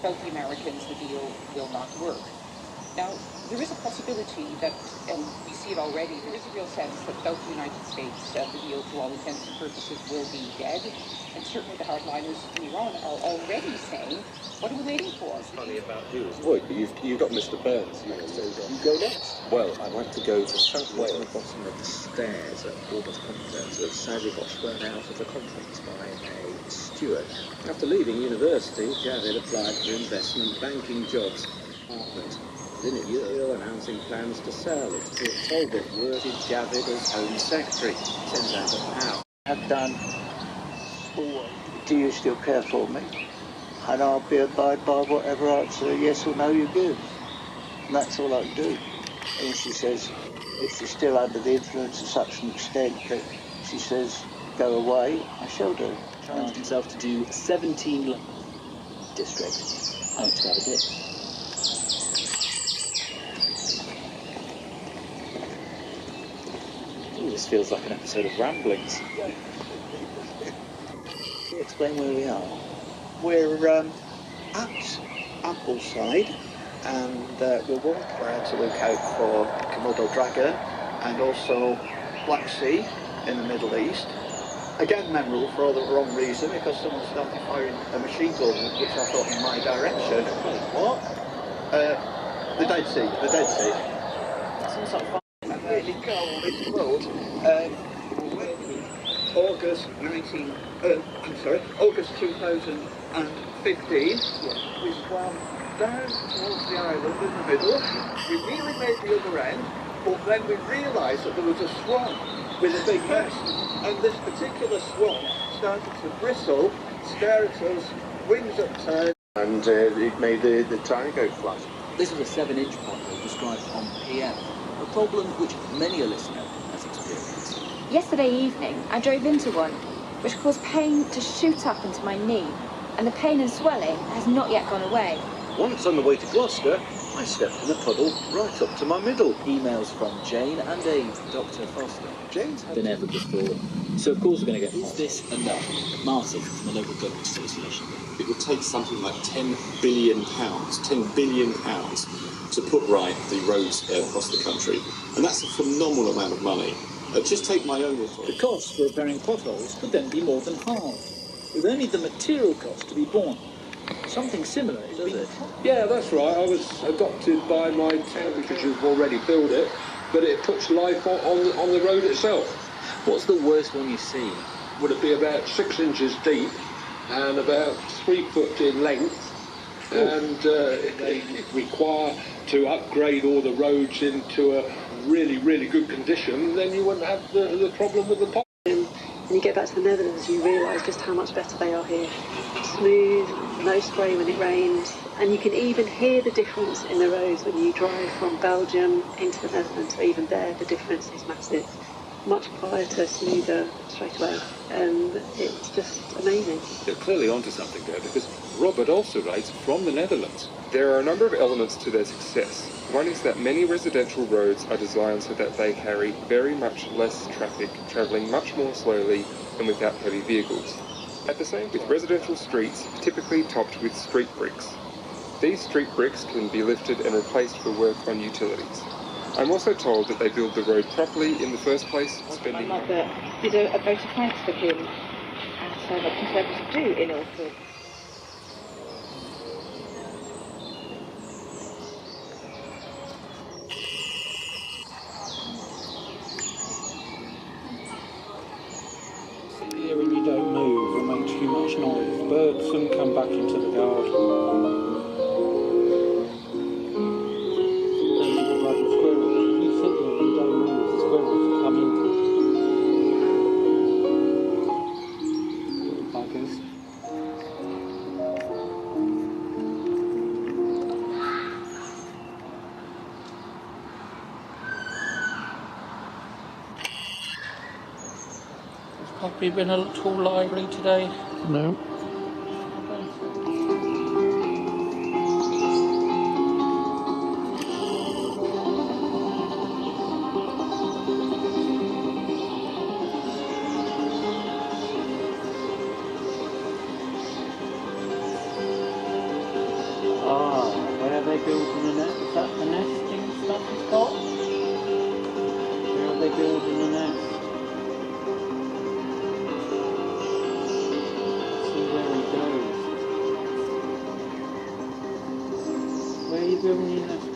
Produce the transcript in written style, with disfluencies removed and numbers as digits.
about the Americans, the deal will not work. Now, there is a possibility that, and we see it already, there is a real sense that without the United States, the deal, to all intents and purposes, will be dead. And certainly the hardliners in Iran are already saying, what are we waiting for? It's funny about you as well. You've got Mr. Burns. You go next. Well, I'd like to go to South Wales. At the bottom of the stairs at Bournemouth Conference that sadly got thrown out of the conference by a steward. After leaving university, Javid applied for investment banking jobs. Within a year, announcing plans to sell its portfolio, worded Javid as Home Secretary. Sends out a power. I've done. Do you still care for me? And I'll abide by whatever answer, yes or no, you give. And that's all I can do. And she says, if you're still under the influence to such an extent that she says, go away, I shall do. Challenged himself to do 17 districts. I to have a dip. Ooh, this feels like an episode of Ramblings. Can you explain where we are? We're at Ambleside, and we're about to look out for Komodo dragon and also Black Sea in the Middle East. Again, memorable for all the wrong reason, because someone started firing a machine gun, which I thought in my direction. What? The Dead Sea. The Dead Sea. Some sort of Really cold. It's cold. August 2015, we swam down towards the island in the middle. We nearly made the other end, but then we realised that there was a swan with a big nest, and this particular swan started to bristle, stare at us, wings upturned, and it made the tyre go flat. This was a 7-inch pothole described on PM, a problem which many a listener has experienced. Yesterday evening, I drove into one, which caused pain to shoot up into my knee, and the pain and swelling has not yet gone away. Once on the way to Gloucester, I stepped in a puddle right up to my middle. Emails from Jane and Dave, Dr. Foster. Jane's had been ever before, so of course we're going to get, is this enough? Martin from the Local Government Association. It would take something like £10 billion to put right the roads across the country. And that's a phenomenal amount of money. Just take my own authority. The cost for repairing potholes could then be more than half, with only the material cost to be borne. Something similar is being... Yeah, that's right. I was adopted by my town because you've already built it, but it puts life on the road itself. What's the worst one you've seen? Would it be about 6 inches deep and about 3 foot in length? Ooh. And they require to upgrade all the roads into a really, really good condition, then you wouldn't have the problem with the pot. When you get back to the Netherlands, you realise just how much better they are here. Smooth, no spray when it rains, and you can even hear the difference in the roads when you drive from Belgium into the Netherlands. Even there, the difference is massive. Much quieter, smoother, straight away. It's just amazing. They're clearly onto something there, because Robert also writes from the Netherlands. There are a number of elements to their success. One is that many residential roads are designed so that they carry very much less traffic, travelling much more slowly and without heavy vehicles. At the same time, with residential streets typically topped with street bricks. These street bricks can be lifted and replaced for work on utilities. I'm also told that they build the road properly in the first place, spending... My mother did a vote of thanks for him at what Conservatives do in Ilford. Here and you don't move or make too much noise. Birds soon come back into the garden. Poppy been at all lively today? No. they building a nest? Is that the nesting stuff he's got? Where are they building a nest? See where he goes. Where are you building your nest?